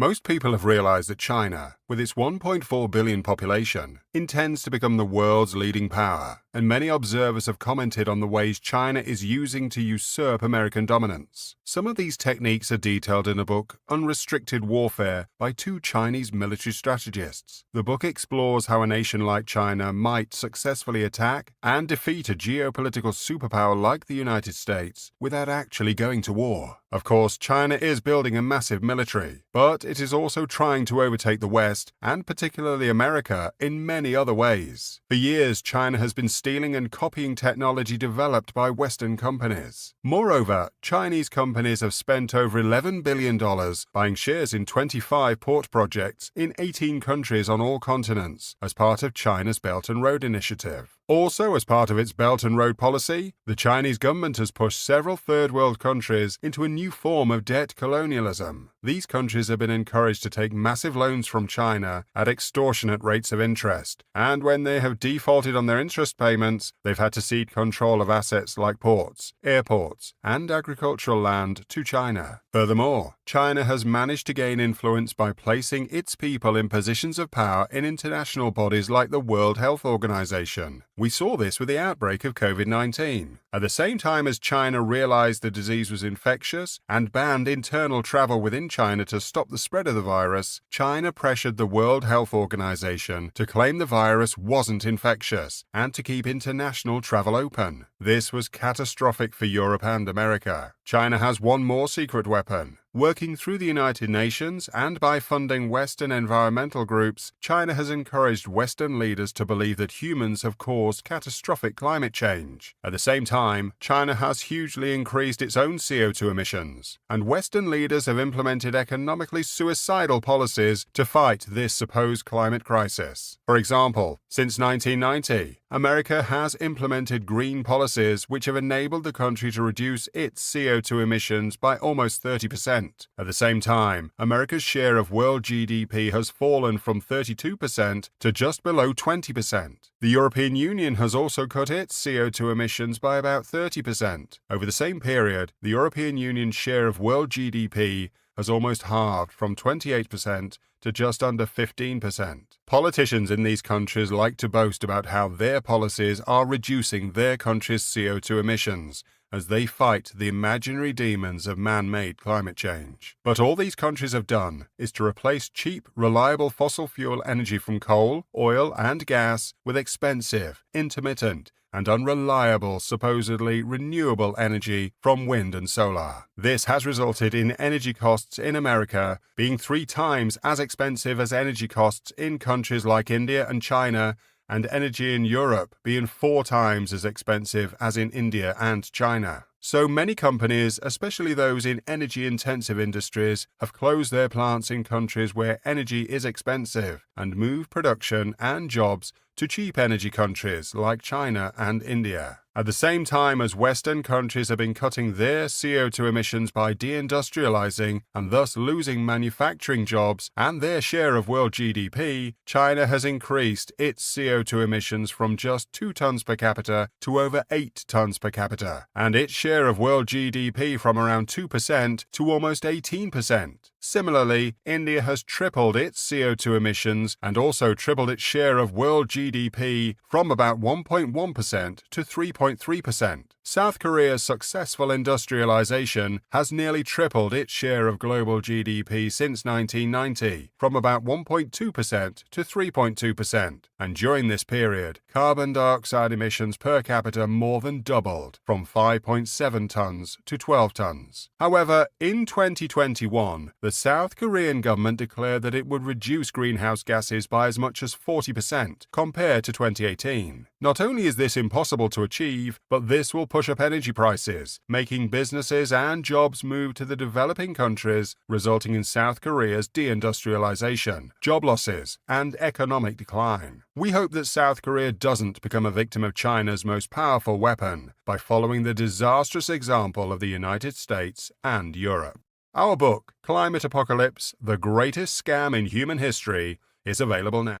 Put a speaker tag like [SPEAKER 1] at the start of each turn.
[SPEAKER 1] Most people have realized that China, with its 1.4 billion population, intends to become the world's leading power, and many observers have commented on the ways China is using to usurp American dominance. Some of these techniques are detailed in a book, Unrestricted Warfare, by two Chinese military strategists. The book explores how a nation like China might successfully attack and defeat a geopolitical superpower like the United States without actually going to war. Of course, China is building a massive military, but it is also trying to overtake the West, and particularly America, in many other ways. For years, China has been stealing and copying technology developed by Western companies. Moreover, Chinese companies have spent over $11 billion buying shares in 25 port projects in 18 countries on all continents as part of China's Belt and Road Initiative. Also, as part of its Belt and Road policy, the Chinese government has pushed several third-world countries into a new form of debt colonialism. These countries have been encouraged to take massive loans from China at extortionate rates of interest, and when they have defaulted on their interest payments, they've had to cede control of assets like ports, airports, and agricultural land to China. Furthermore, China has managed to gain influence by placing its people in positions of power in international bodies like the World Health Organization. We saw this with the outbreak of COVID-19. At the same time as China realized the disease was infectious and banned internal travel within China to stop the spread of the virus, China pressured the World Health Organization to claim the virus wasn't infectious and to keep international travel open. This was catastrophic for Europe and America. China has one more secret weapon. Working through the United Nations and by funding Western environmental groups, China has encouraged Western leaders to believe that humans have caused catastrophic climate change. At the same time, China has hugely increased its own CO2 emissions, and Western leaders have implemented economically suicidal policies to fight this supposed climate crisis. For example, since 1990, America has implemented green policies which have enabled the country to reduce its CO2 emissions by almost 30%. At the same time, America's share of world GDP has fallen from 32% to just below 20%. The European Union has also cut its CO2 emissions by about 30%. Over the same period, the European Union's share of world GDP has almost halved from 28% to just under 15%. Politicians in these countries like to boast about how their policies are reducing their country's CO2 emissions as they fight the imaginary demons of man-made climate change. But all these countries have done is to replace cheap, reliable fossil fuel energy from coal, oil, and gas with expensive, intermittent, and unreliable, supposedly renewable energy from wind and solar. This has resulted in energy costs in America being 3 times as expensive as energy costs in countries like India and China, and energy in Europe being 4 times as expensive as in India and China. So many companies, especially those in energy-intensive industries, have closed their plants in countries where energy is expensive and moved production and jobs to cheap energy countries like China and India. At the same time as Western countries have been cutting their CO2 emissions by deindustrializing and thus losing manufacturing jobs and their share of world GDP, China has increased its CO2 emissions from just 2 tons per capita to over 8 tons per capita, and its share of world GDP from around 2% to almost 18%. Similarly, India has tripled its CO2 emissions and also tripled its share of world GDP from about 1.1% to 3.3%. South Korea's successful industrialization has nearly tripled its share of global GDP since 1990, from about 1.2% to 3.2%. And during this period, carbon dioxide emissions per capita more than doubled, from 5.7 tons to 12 tons. However, in 2021, the South Korean government declared that it would reduce greenhouse gases by as much as 40% compared to 2018. Not only is this impossible to achieve, but this will push up energy prices, making businesses and jobs move to the developing countries, resulting in South Korea's deindustrialization, job losses, and economic decline. We hope that South Korea doesn't become a victim of China's most powerful weapon by following the disastrous example of the United States and Europe. Our book, Climate Apocalypse: The Greatest Scam in Human History, is available now.